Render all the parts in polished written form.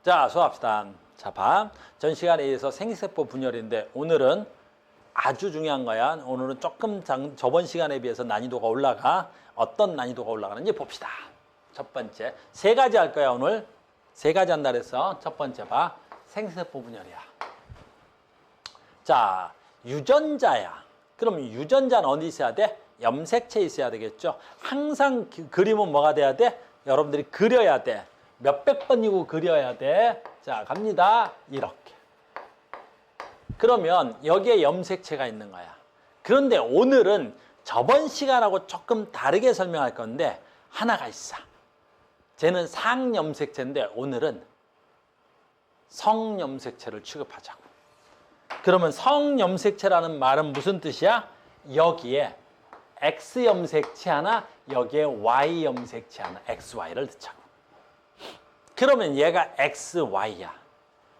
자, 수업합시다. 자, 봐. 전 시간에 의해서 생기세포 분열인데 오늘은 아주 중요한 거야. 오늘은 조금 저번 시간에 비해서 난이도가 올라가. 어떤 난이도가 올라가는지 봅시다. 첫 번째. 세 가지 할 거야, 오늘. 세 가지 한다 그래서 첫 번째 봐. 생기세포 분열이야. 자, 유전자야. 그럼 유전자는 어디 있어야 돼? 염색체에 있어야 되겠죠. 항상 그림은 뭐가 돼야 돼? 여러분들이 그려야 돼. 몇백 번이고 그려야 돼. 자, 갑니다. 이렇게. 그러면 여기에 염색체가 있는 거야. 그런데 오늘은 저번 시간하고 조금 다르게 설명할 건데 하나가 있어. 쟤는 상염색체인데 오늘은 성염색체를 취급하자고. 그러면 성염색체라는 말은 무슨 뜻이야? 여기에 X염색체 하나, 여기에 Y염색체 하나, XY를 넣자고. 그러면 얘가 XY야.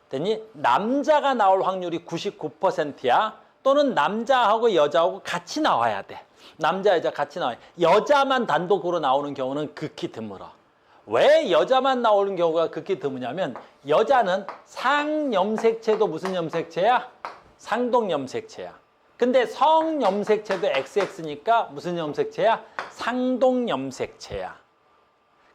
됐니? 남자가 나올 확률이 99%야. 또는 남자하고 여자하고 같이 나와야 돼. 남자, 여자 같이 나와야 돼. 여자만 단독으로 나오는 경우는 극히 드물어. 왜 여자만 나오는 경우가 극히 드무냐면 여자는 상염색체도 무슨 염색체야? 상동염색체야. 근데 성염색체도 XX니까 무슨 염색체야? 상동염색체야.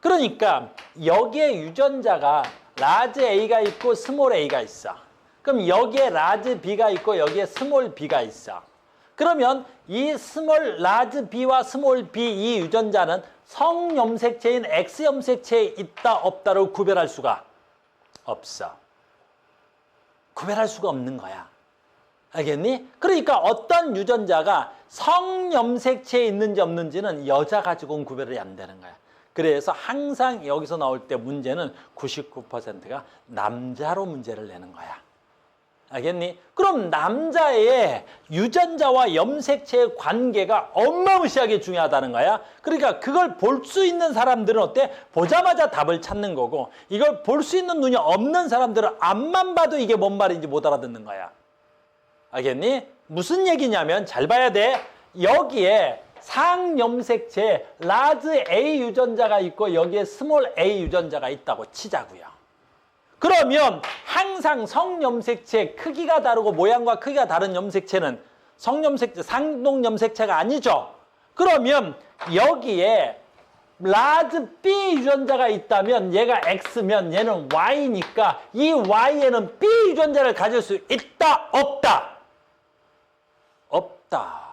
그러니까 여기에 유전자가 라지 A가 있고 스몰 A가 있어. 그럼 여기에 라지 B가 있고 여기에 스몰 B가 있어. 그러면 이 라지 B와 스몰 B 이 유전자는 성염색체인 X염색체에 있다 없다를 구별할 수가 없어. 구별할 수가 없는 거야. 알겠니? 그러니까 어떤 유전자가 성염색체에 있는지 없는지는 여자 가지고는 구별이 안 되는 거야. 그래서 항상 여기서 나올 때 문제는 99%가 남자로 문제를 내는 거야. 알겠니? 그럼 남자의 유전자와 염색체의 관계가 어마무시하게 중요하다는 거야. 그러니까 그걸 볼 수 있는 사람들은 어때? 보자마자 답을 찾는 거고 이걸 볼 수 있는 눈이 없는 사람들은 앞만 봐도 이게 뭔 말인지 못 알아듣는 거야. 알겠니? 무슨 얘기냐면 잘 봐야 돼. 여기에 상염색체 라지 A 유전자가 있고 여기에 스몰 A 유전자가 있다고 치자고요. 그러면 항상 성염색체 크기가 다르고 모양과 크기가 다른 염색체는 성염색체, 상동염색체가 아니죠. 그러면 여기에 라지 B 유전자가 있다면 얘가 X면 얘는 Y니까 이 Y에는 B 유전자를 가질 수 있다, 없다? 없다.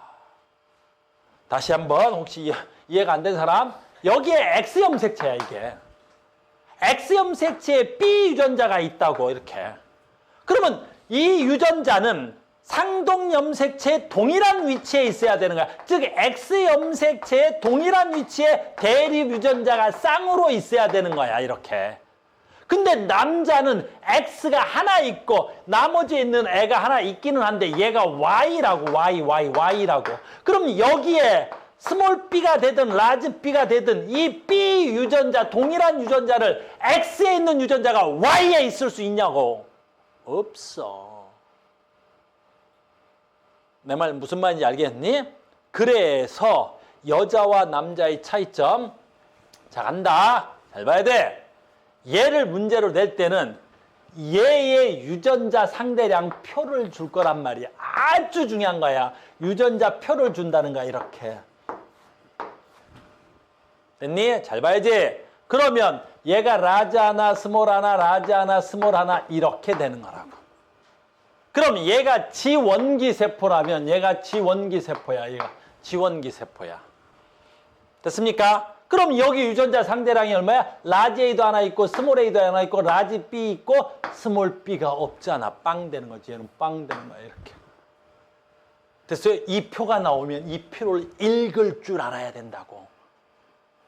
다시 한번 혹시 이해가 안 된 사람? 여기에 X염색체야 이게. X염색체에 B 유전자가 있다고 이렇게. 그러면 이 유전자는 상동염색체의 동일한 위치에 있어야 되는 거야. 즉 X염색체의 동일한 위치에 대립 유전자가 쌍으로 있어야 되는 거야 이렇게. 근데 남자는 X가 하나 있고 나머지 있는 애가 하나 있기는 한데 얘가 Y라고 Y라고. 그럼 여기에 스몰 B가 되든 라지 B가 되든 이 B 유전자 동일한 유전자를 X에 있는 유전자가 Y에 있을 수 있냐고. 없어. 내 말 무슨 말인지 알겠니? 그래서 여자와 남자의 차이점. 자, 간다. 잘 봐야 돼. 얘를 문제로 낼 때는 얘의 유전자 상대량 표를 줄 거란 말이야. 아주 중요한 거야. 유전자 표를 준다는 거야. 이렇게. 됐니? 잘 봐야지. 그러면 얘가 라지 하나, 스몰 하나, 라지 하나, 스몰 하나 이렇게 되는 거라고. 그럼 얘가 지원기 세포라면 얘가 지원기 세포야. 얘가 지원기 세포야. 됐습니까? 그럼 여기 유전자 상대량이 얼마야? 라지 A도 하나 있고 스몰 A도 하나 있고 라지 B 있고 스몰 B가 없잖아. 빵 되는 거지. 얘는 빵 되는 거야. 이렇게. 됐어요? 이 표가 나오면 이 표를 읽을 줄 알아야 된다고.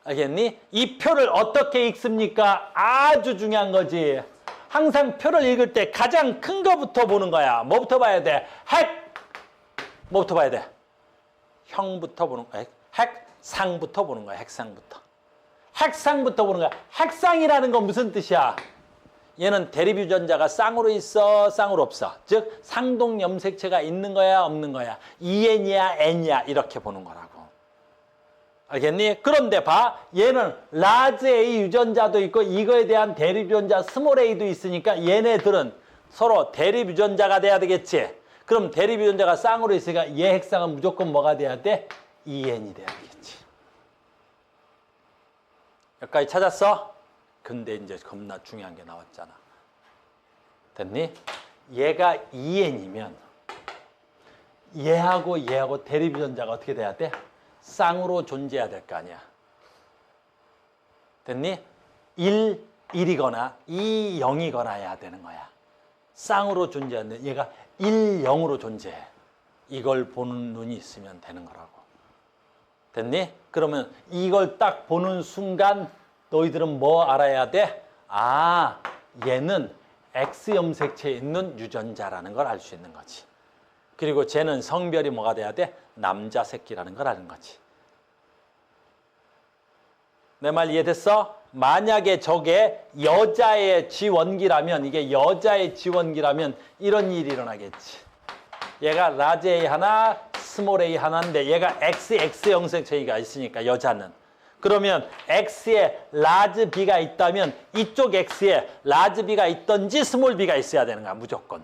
알겠니? 이 표를 어떻게 읽습니까? 아주 중요한 거지. 항상 표를 읽을 때 가장 큰 거부터 보는 거야. 뭐부터 봐야 돼? 뭐부터 봐야 돼? 형부터 보는 거야. 핵상부터 보는 거야. 핵상부터. 핵상부터 보는 거야. 핵상이라는 건 무슨 뜻이야? 얘는 대립 유전자가 쌍으로 있어, 쌍으로 없어. 즉 상동염색체가 있는 거야, 없는 거야. EN이야, N이야 이렇게 보는 거라고. 알겠니? 그런데 봐. 얘는 라지 A 유전자도 있고 이거에 대한 대립 유전자 스몰 a도 있으니까 얘네들은 서로 대립 유전자가 돼야 되겠지. 그럼 대립 유전자가 쌍으로 있으니까 얘 핵상은 무조건 뭐가 돼야 돼? EN이 돼야 되겠지. 여기까지 찾았어? 근데 이제 겁나 중요한 게 나왔잖아. 됐니? 얘가 EN이면 얘하고 대립 유전자가 어떻게 돼야 돼? 쌍으로 존재해야 될 거 아니야. 됐니? 1, 1이거나 2, 0이거나 해야 되는 거야. 쌍으로 존재하는데 얘가 1, 0으로 존재해. 이걸 보는 눈이 있으면 되는 거라고. 됐니? 그러면 이걸 딱 보는 순간 너희들은 뭐 알아야 돼? 아, 얘는 X 염색체에 있는 유전자라는 걸 알 수 있는 거지. 그리고 쟤는 성별이 뭐가 돼야 돼? 남자 새끼라는 걸 아는 거지. 내 말 이해됐어? 만약에 저게 여자의 지원기라면, 이게 여자의 지원기라면 이런 일이 일어나겠지. 얘가 라지 A 하나, 스몰 a 하나인데 얘가 XX 염색체가 있으니까 여자는. 그러면 X에 라지 B가 있다면 이쪽 X에 라지 B가 있던지 스몰 B가 있어야 되는 거야, 무조건.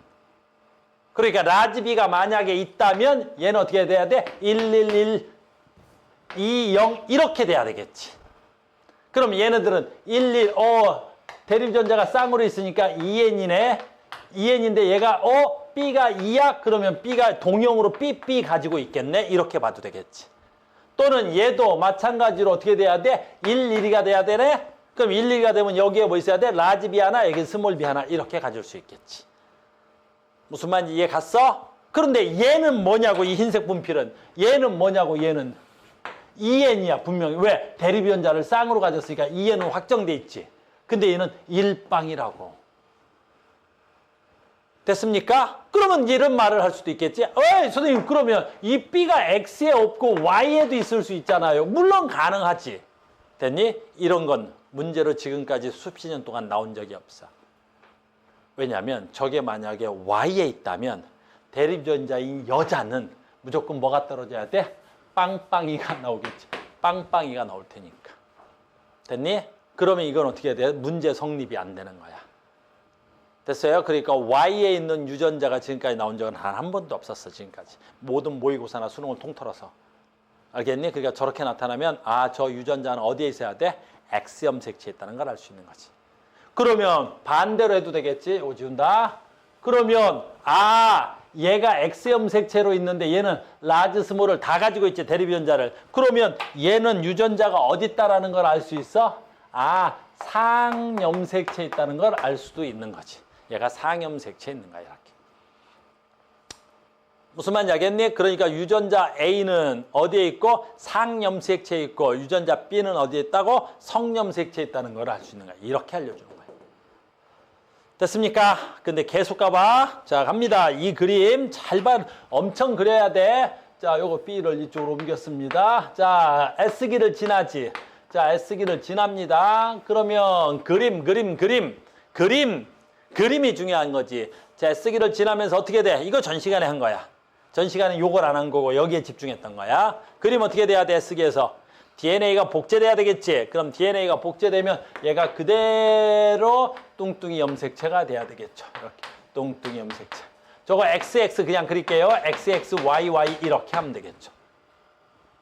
그러니까 라지 B가 만약에 있다면 얘는 어떻게 돼야 돼? 111, 20 이렇게 돼야 되겠지. 그럼 얘네들은 11, 대립전자가 쌍으로 있으니까 2N이네. 2N인데 얘가 B가 2야? 그러면 B가 동형으로 B 가지고 있겠네. 이렇게 봐도 되겠지. 또는 얘도 마찬가지로 어떻게 돼야 돼? 1, 1이가 돼야 되네? 그럼 1, 2가 되면 여기에 뭐 있어야 돼? 라지 B 하나, 여기 스몰 B 하나 이렇게 가질 수 있겠지. 무슨 말인지 이해 갔어? 그런데 얘는 뭐냐고, 이 흰색 분필은. 얘는 뭐냐고, 얘는. 2N이야, 분명히. 왜? 대립유전자를 쌍으로 가졌으니까 2N은 확정돼 있지. 근데 얘는 1빵이라고. 됐습니까? 그러면 이런 말을 할 수도 있겠지. 선생님, 그러면 이 B가 X에 없고 Y에도 있을 수 있잖아요. 물론 가능하지. 됐니? 이런 건 문제로 지금까지 수십 년 동안 나온 적이 없어. 왜냐하면 저게 만약에 Y에 있다면 대립전자인 여자는 무조건 뭐가 떨어져야 돼? 빵빵이가 나오겠지. 빵빵이가 나올 테니까. 됐니? 그러면 이건 어떻게 돼? 문제 성립이 안 되는 거야. 됐어요? 그러니까 Y에 있는 유전자가 지금까지 나온 적은 한 번도 없었어, 지금까지. 모든 모의고사나 수능을 통틀어서. 알겠니? 그러니까 저렇게 나타나면 저 유전자는 어디에 있어야 돼? X 염색체에 있다는 걸 알 수 있는 거지. 그러면 반대로 해도 되겠지? 오지훈다. 그러면 얘가 X 염색체로 있는데 얘는 라지 스몰을 다 가지고 있지, 대립유전자를. 그러면 얘는 유전자가 어디 있다라는 걸 알 수 있어? 상염색체에 있다는 걸 알 수도 있는 거지. 얘가 상염색체에 있는 거야, 이렇게. 무슨 말인지 알겠니? 그러니까 유전자 A는 어디에 있고 상염색체에 있고 유전자 B는 어디에 있다고? 성염색체에 있다는 걸 알 수 있는 거야. 이렇게 알려주는 거야. 됐습니까? 근데 계속 가봐. 자, 갑니다. 이 그림 잘 봐. 엄청 그려야 돼. 자, 요거 B를 이쪽으로 옮겼습니다. 자, S기를 지나지. 자, S기를 지납니다. 그러면 그림이 중요한 거지. 자, S기를 지나면서 어떻게 돼? 이거 전 시간에 한 거야. 전 시간에 요걸 안 한 거고 여기에 집중했던 거야. 그림 어떻게 돼야 돼? S기에서. DNA가 복제돼야 되겠지. 그럼 DNA가 복제되면 얘가 그대로 뚱뚱이 염색체가 돼야 되겠죠. 이렇게 뚱뚱이 염색체. 저거 XX 그냥 그릴게요. XXYY 이렇게 하면 되겠죠.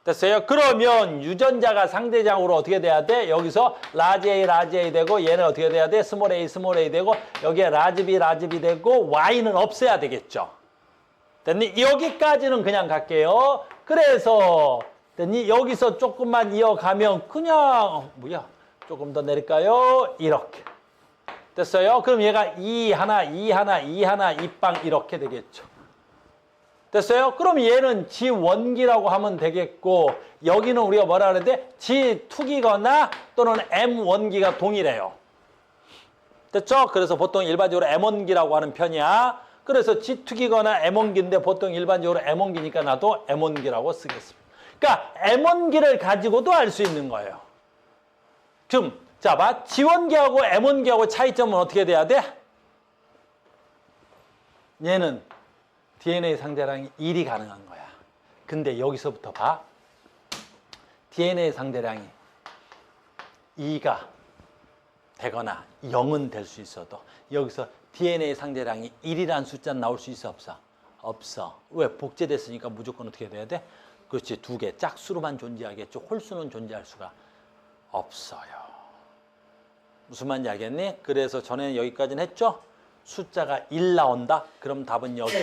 됐어요? 그러면 유전자가 상대적으로 어떻게 돼야 돼? 여기서 라지 A 되고 얘는 어떻게 돼야 돼? 스몰 A 되고 여기에 라지 B 되고 Y는 없애야 되겠죠. 됐니? 여기까지는 그냥 갈게요. 그래서 됐니? 여기서 조금만 이어가면 그냥 조금 더 내릴까요? 이렇게. 됐어요? 그럼 얘가 2 하나, 2빵 이렇게 되겠죠. 됐어요? 그럼 얘는 G1기라고 하면 되겠고 여기는 우리가 뭐라 그래야 돼? G2기거나 또는 M1기가 동일해요. 됐죠? 그래서 보통 일반적으로 M1기라고 하는 편이야. 그래서 G2기거나 M1기인데 보통 일반적으로 M1기니까 나도 M1기라고 쓰겠습니다. 그러니까 M1기를 가지고도 알 수 있는 거예요. 좀 자, 봐. G1기하고 M1기하고 차이점은 어떻게 돼야 돼? 얘는 DNA 상대량이 1이 가능한 거야. 근데 여기서부터 봐. DNA 상대량이 2가 되거나 0은 될 수 있어도 여기서 DNA 상대량이 1이라는 숫자는 나올 수 있어 없어? 없어. 왜? 복제됐으니까 무조건 어떻게 돼야 돼? 그렇지. 2개. 짝수로만 존재하겠죠. 홀수는 존재할 수가 없어요. 무슨 말인지 알겠니? 그래서 전에 여기까지는 했죠? 숫자가 1 나온다? 그럼 답은 여기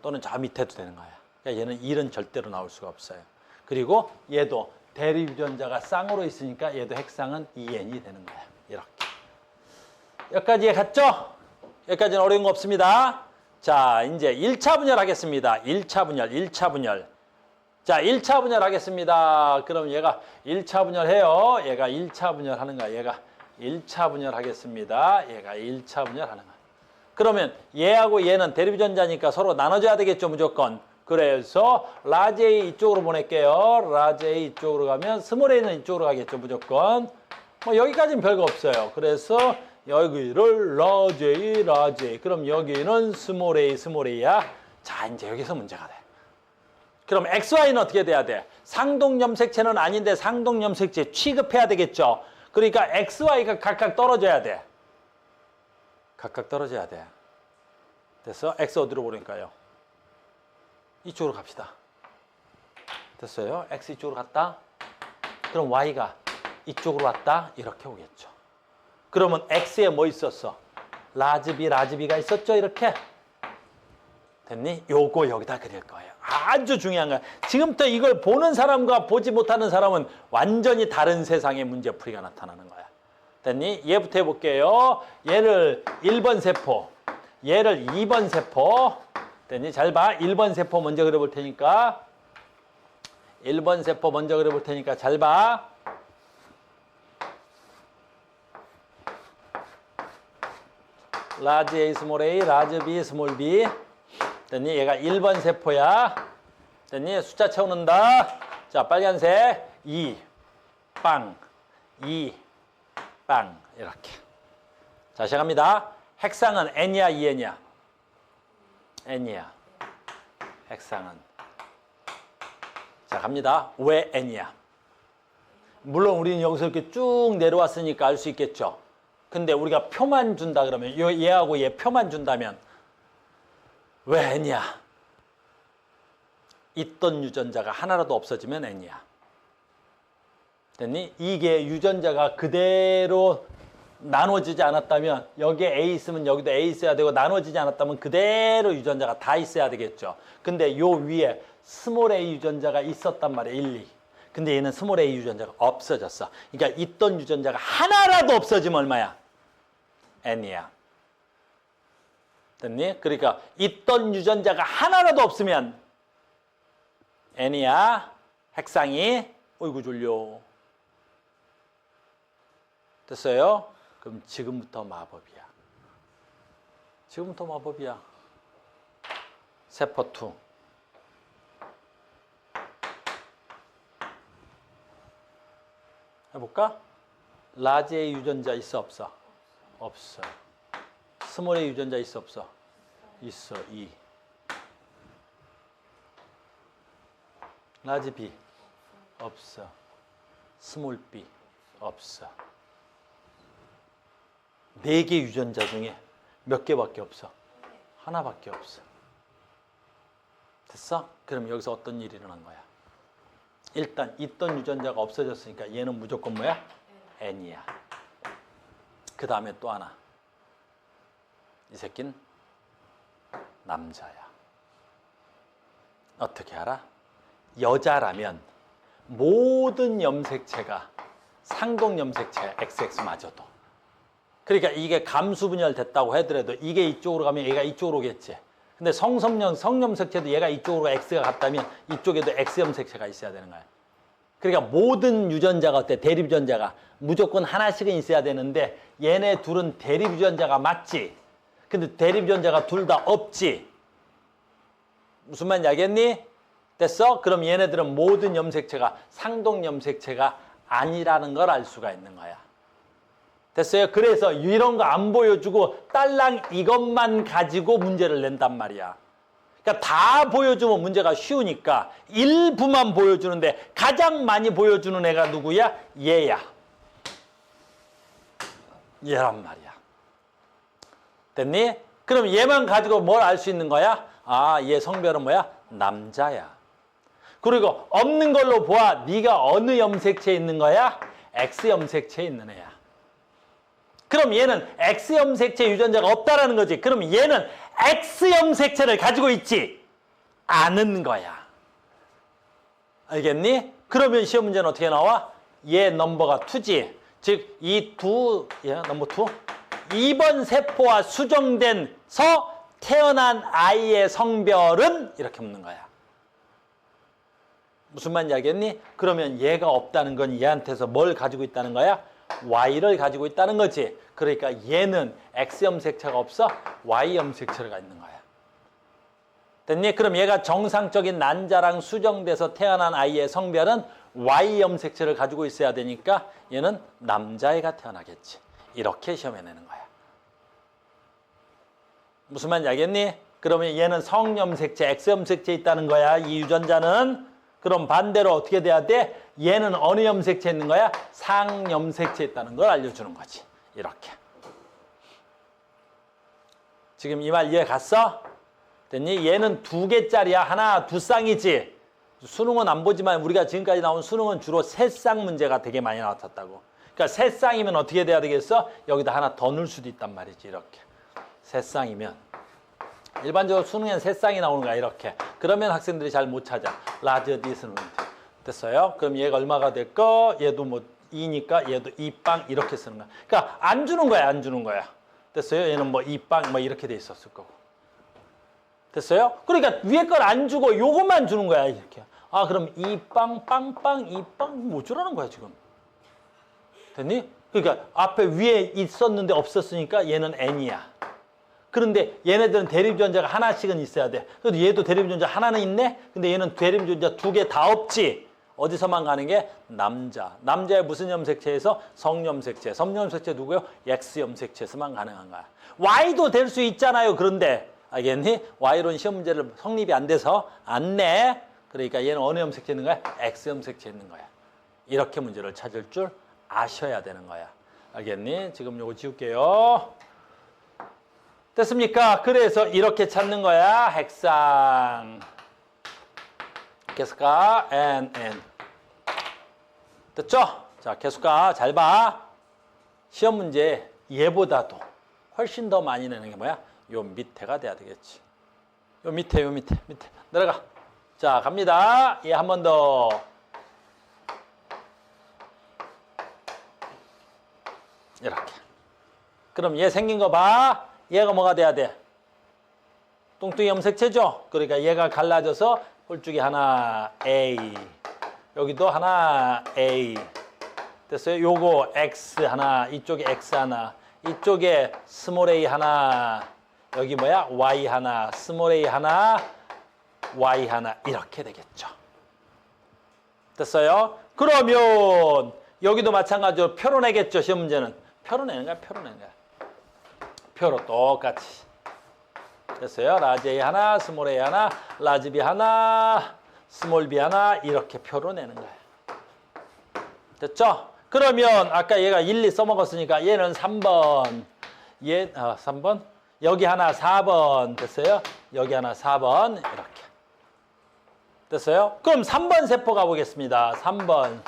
또는 저 밑에도 되는 거야. 그러니까 얘는 1은 절대로 나올 수가 없어요. 그리고 얘도 대립유전자가 쌍으로 있으니까 얘도 핵상은 2n이 되는 거야. 이렇게. 여기까지 갔죠? 여기까지는 어려운 거 없습니다. 자, 이제 1차 분열 하겠습니다. 1차 분열. 자, 1차 분열 하겠습니다. 그럼 얘가 1차 분열해요. 얘가 1차 분열 하는 거야. 얘가 1차 분열 하겠습니다. 얘가 1차 분열 하는 거야. 그러면 얘하고 얘는 대립유전자니까 서로 나눠줘야 되겠죠, 무조건. 그래서 라지 A 이쪽으로 보낼게요. 라지 A 이쪽으로 가면 스몰 A는 이쪽으로 가겠죠, 무조건. 뭐 여기까지는 별거 없어요. 그래서 여기를 라지 A. 그럼 여기는 스몰 A야. 자, 이제 여기서 문제가 돼. 그럼 XY는 어떻게 돼야 돼? 상동염색체는 아닌데 상동염색체 취급해야 되겠죠. 그러니까 XY가 각각 떨어져야 돼. 각각 떨어져야 돼. 됐어? X 어디로 보낼까요? 이쪽으로 갑시다. 됐어요? X 이쪽으로 갔다. 그럼 Y가 이쪽으로 왔다. 이렇게 오겠죠. 그러면 X에 뭐 있었어? 라즈비가 있었죠? 이렇게. 됐니? 요거 여기다 그릴 거예요. 아주 중요한 거야. 지금부터 이걸 보는 사람과 보지 못하는 사람은 완전히 다른 세상의 문제풀이가 나타나는 거야. 됐니? 얘부터 해볼게요. 얘를 1번 세포, 얘를 2번 세포. 됐니? 잘 봐. 1번 세포 먼저 그려볼 테니까. 1번 세포 먼저 그려볼 테니까 잘 봐. 라지 A 스몰 A, 라지 B 스몰 B. 됐니? 얘가 1번 세포야. 됐니? 숫자 채우는다. 자, 빨간색 2, 빵, 2, 빵. 이렇게. 자, 시작합니다. 핵상은 N이야, 2N이야? N이야. 핵상은. 자, 갑니다. 왜 N이야? 물론 우리는 여기서 이렇게 쭉 내려왔으니까 알 수 있겠죠. 근데 우리가 표만 준다 그러면, 얘하고 얘 표만 준다면, 왜 N이야? 있던 유전자가 하나라도 없어지면 N이야. 됐니? 이게 유전자가 그대로 나눠지지 않았다면 여기에 A 있으면 여기도 A 있어야 되고 나눠지지 않았다면 그대로 유전자가 다 있어야 되겠죠. 근데 요 위에 스몰 A 유전자가 있었단 말이야. 1, 2. 근데 얘는 스몰 A 유전자가 없어졌어. 그러니까 있던 유전자가 하나라도 없어지면 얼마야? N이야. 됐니? 그러니까 있던 유전자가 하나라도 없으면 N이야. 핵상이. 어이구 졸려. 됐어요? 그럼 지금부터 마법이야. 지금부터 마법이야. 세포 2. 해볼까? 라지 A 유전자 있어 없어? 없어. 스몰 A 유전자 있어 없어? 있어. 2. 라지 B 없어. 스몰 B 없어. 4개 유전자 중에 몇 개밖에 없어? 하나밖에 없어. 됐어? 그럼 여기서 어떤 일이 일어난 거야? 일단 있던 유전자가 없어졌으니까 얘는 무조건 뭐야? N이야. 그 다음에 또 하나. 이 새끼는 남자야. 어떻게 알아? 여자라면 모든 염색체가 상동염색체 XX마저도. 그러니까 이게 감수분열 됐다고 하더라도 이게 이쪽으로 가면 얘가 이쪽으로 오겠지. 근데 성염색체도 얘가 이쪽으로 X가 갔다면 이쪽에도 X염색체가 있어야 되는 거야. 그러니까 모든 유전자가 어때? 대립유전자가 무조건 하나씩은 있어야 되는데 얘네 둘은 대립유전자가 맞지. 근데 대립유전자가 둘 다 없지. 무슨 말인지 알겠니? 됐어? 그럼 얘네들은 모든 염색체가 상동염색체가 아니라는 걸 알 수가 있는 거야. 됐어요? 그래서 이런 거 안 보여주고 딸랑 이것만 가지고 문제를 낸단 말이야. 그러니까 다 보여주면 문제가 쉬우니까 일부만 보여주는데 가장 많이 보여주는 애가 누구야? 얘야. 얘란 말이야. 됐니? 그럼 얘만 가지고 뭘 알 수 있는 거야? 아, 얘 성별은 뭐야? 남자야. 그리고 없는 걸로 보아. 네가 어느 염색체에 있는 거야? X 염색체에 있는 애야. 그럼 얘는 X 염색체 유전자가 없다라는 거지. 그럼 얘는 X 염색체를 가지고 있지 않은 거야. 알겠니? 그러면 시험 문제는 어떻게 나와? 얘 넘버가 2지. 즉, 이 넘버 2. 2번 세포와 수정된서 태어난 아이의 성별은 이렇게 묻는 거야. 무슨 말인지 알겠니? 그러면 얘가 없다는 건 얘한테서 뭘 가지고 있다는 거야? Y를 가지고 있다는 거지. 그러니까 얘는 X 염색체가 없어 Y 염색체가 있는 거야. 됐니? 그럼 얘가 정상적인 난자랑 수정돼서 태어난 아이의 성별은 Y 염색체를 가지고 있어야 되니까 얘는 남자애가 태어나겠지. 이렇게 시험에 내는 거야. 무슨 말인지 알겠니? 그러면 얘는 성염색체, X염색체에 있다는 거야. 이 유전자는. 그럼 반대로 어떻게 돼야 돼? 얘는 어느 염색체에 있는 거야? 상염색체에 있다는 걸 알려주는 거지. 이렇게. 지금 이 말 이해 갔어? 됐니? 얘는 2개짜리야. 하나, 2쌍이지. 수능은 안 보지만 우리가 지금까지 나온 수능은 주로 3쌍 문제가 되게 많이 나왔었다고. 그러니까 3쌍이면 어떻게 돼야 되겠어? 여기다 하나 더 넣을 수도 있단 말이지. 이렇게. 3쌍이면. 일반적으로 수능엔 3쌍이 나오는 거야. 이렇게. 그러면 학생들이 잘 못 찾아. 라지 디스는 됐어요? 그럼 얘가 얼마가 될까? 얘도 뭐 2니까 얘도 2빵 이렇게 쓰는 거야. 그러니까 안 주는 거야. 안 주는 거야. 됐어요? 얘는 뭐 2빵 뭐 이렇게 돼 있었을 거고. 됐어요? 그러니까 위에 걸 안 주고 요것만 주는 거야. 이렇게. 아, 그럼 2빵, 빵빵, 2빵 뭐 주라는 거야, 지금. 됐니? 그러니까 앞에 위에 있었는데 없었으니까 얘는 N이야. 그런데 얘네들은 대립유전자가 하나씩은 있어야 돼. 그래도 얘도 대립유전자 하나는 있네? 근데 얘는 대립유전자 2개 다 없지. 어디서만 가는 게? 남자. 남자의 무슨 염색체에서? 성염색체. 성염색체 누구요? X염색체에서만 가능한 거야. Y도 될 수 있잖아요. 그런데 알겠니? Y로는 시험 문제를 성립이 안 돼서 안 내. 그러니까 얘는 어느 염색체에 있는 거야? X염색체에 있는 거야. 이렇게 문제를 찾을 줄 아셔야 되는 거야. 알겠니? 지금 요거 지울게요. 됐습니까? 그래서 이렇게 찾는 거야. 핵상. 개수가 N. 됐죠? 자, 개수가 잘 봐. 시험 문제 얘보다도 훨씬 더 많이 내는 게 뭐야? 요 밑에가 돼야 되겠지. 요 밑에. 내려가. 자, 갑니다. 얘 한 번 더. 이렇게. 그럼 얘 생긴 거 봐. 얘가 뭐가 돼야 돼? 뚱뚱이 염색체죠? 그러니까 얘가 갈라져서 홀쭉이 하나 A. 여기도 하나 A. 됐어요? 요거 X 하나, 이쪽에 X 하나, 이쪽에 스몰 A 하나, 여기 뭐야? Y 하나, 스몰 A 하나, Y 하나 이렇게 되겠죠. 됐어요? 그러면 여기도 마찬가지로 표로 내겠죠. 시험 문제는. 표로 내는 거야. 표로 똑같이. 됐어요? 라지 A 하나, 스몰 A 하나, 라지 B 하나, 스몰 B 하나 이렇게 표로 내는 거야. 됐죠? 그러면 아까 얘가 1, 2 써먹었으니까 얘는 3번. 3번. 여기 하나 4번. 됐어요? 여기 하나 4번. 이렇게. 됐어요? 그럼 3번 세포 가보겠습니다. 3번.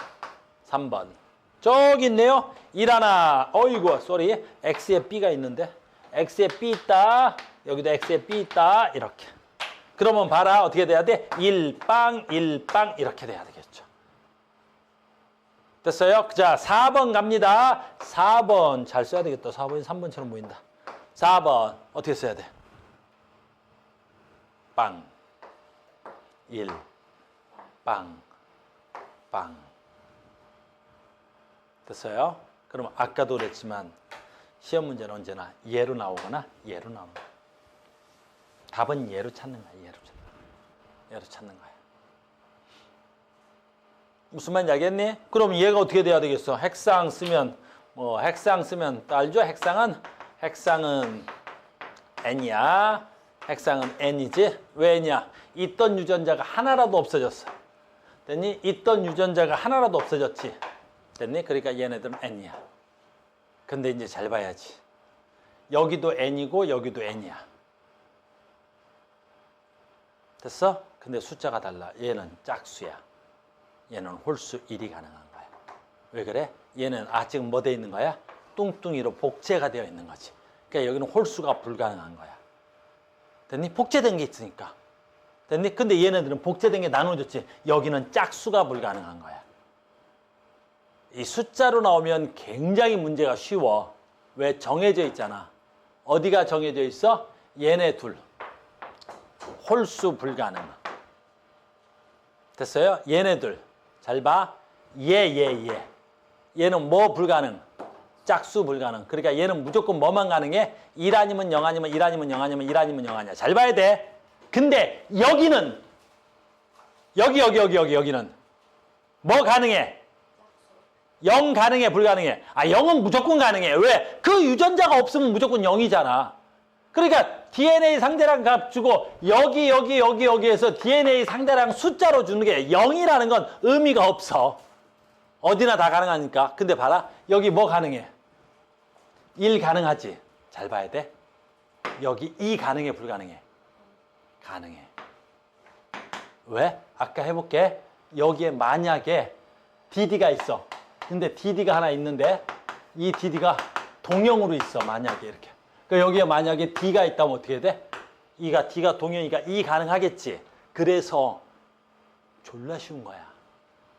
저기 있네요. 1 하나. 어이구, 쏘리. X에 B가 있는데. X에 B 있다. 여기도 X에 B 있다. 이렇게. 그러면 봐라. 어떻게 돼야 돼? 1빵, 1빵. 이렇게 돼야 되겠죠. 됐어요? 자, 4번 갑니다. 4번. 잘 써야 되겠다. 4번이 3번처럼 보인다. 4번. 어떻게 써야 돼? 빵. 1. 빵. 됐어요? 그럼 아까도 그랬지만 시험 문제는 언제나 얘로 나오거나 얘로 나오는 거야. 답은 얘로 찾는 거야. 얘로 찾는 거야. 무슨 말인지 알겠니? 그럼 얘가 어떻게 돼야 되겠어? 핵상 쓰면 알죠? 핵상은 N이야. 핵상은 n이지. 왜 n이야? 있던 유전자가 하나라도 없어졌어. 됐니? 있던 유전자가 하나라도 없어졌지. 됐니? 그러니까 얘네들은 n이야. 근데 이제 잘 봐야지. 여기도 n이고 여기도 n이야. 됐어? 근데 숫자가 달라. 얘는 짝수야. 얘는 홀수 1이 가능한 거야. 왜 그래? 얘는 지금 뭐 돼 있는 거야? 뚱뚱이로 복제가 되어 있는 거지. 그러니까 여기는 홀수가 불가능한 거야. 됐니? 복제된 게 있으니까. 됐니? 근데 얘네들은 복제된 게 나눠졌지. 여기는 짝수가 불가능한 거야. 이 숫자로 나오면 굉장히 문제가 쉬워. 왜? 정해져 있잖아. 어디가 정해져 있어? 얘네 둘. 홀수 불가능. 됐어요? 얘네들. 잘 봐. 얘. 얘는 뭐 불가능? 짝수 불가능. 그러니까 얘는 무조건 뭐만 가능해? 1 아니면 0 아니면 1 아니면 0 아니면 1 아니면 0 아니야. 잘 봐야 돼. 근데 여기는 여기는 뭐 가능해? 0 가능해? 불가능해? 0은 무조건 가능해. 왜? 그 유전자가 없으면 무조건 0이잖아. 그러니까 DNA 상대랑 값 주고 여기에서 DNA 상대랑 숫자로 주는 게 0이라는 건 의미가 없어. 어디나 다 가능하니까. 근데 봐라. 여기 뭐 가능해? 1 가능하지. 잘 봐야 돼. 여기 2 가능해? 불가능해? 가능해. 왜? 아까 해볼게. 여기에 만약에 DD가 있어. 근데 DD가 하나 있는데 이 DD가 동형으로 있어. 만약에 이렇게. 그러니까 여기에 만약에 D가 있다면 어떻게 돼? D가 동형이니까 2 가능하겠지. 그래서 졸라 쉬운 거야.